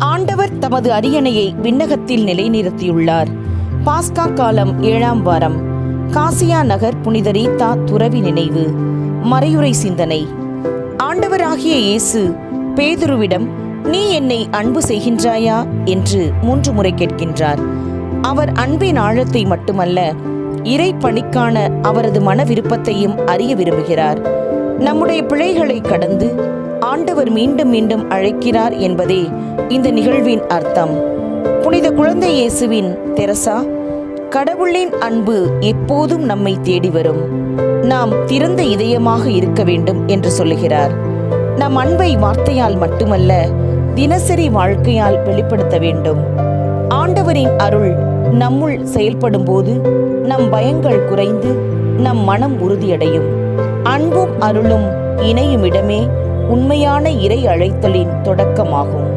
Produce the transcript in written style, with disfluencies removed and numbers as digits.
ஆண்டவர் தமது அரியணையை விண்ணகத்தில் நிலைநிறுத்தியுள்ளார். பாஸ்கா காலம் 7ஆம் வாரம். காசியா நகர் புனித ரீத்தா துறவி நினைவு. மறையுரை சிந்தனை. ஆண்டவராகிய இயேசு பேதுருவிடம், நீ என்னை அன்பு செய்கின்றாயா என்று 3 முறை கேட்கின்றார். அவர் அன்பின் ஆழத்தை மட்டுமல்ல, இறை பணிக்கான அவரது மன விருப்பத்தையும் அறிய விரும்புகிறார். நம்முடைய பிழைகளை கடந்து ஆண்டவர் மீண்டும் மீண்டும் அழைக்கிறார் என்பதே இந்த நிகழ்வின் அர்த்தம். புனித குழந்தை இயேசுவின் தெரசா, கடவுளின் அன்பு எப்போதும் நம்மை தேடி வரும், நாம் திறந்த இதயமாக இருக்க வேண்டும் என்று சொல்லுகிறார். நம் அன்பை வார்த்தையால் மட்டுமல்ல, தினசரி வாழ்க்கையால் வெளிப்படுத்த வேண்டும். ஆண்டவரின் அருள் நம்முள் செயல்படும் போது நம் பயங்கள் குறைந்து நம் மனம் உறுதியடையும். அன்பும் அருளும் இணையும் இடமே உண்மையான இறை அழைத்தலின் தொடக்கமாகும்.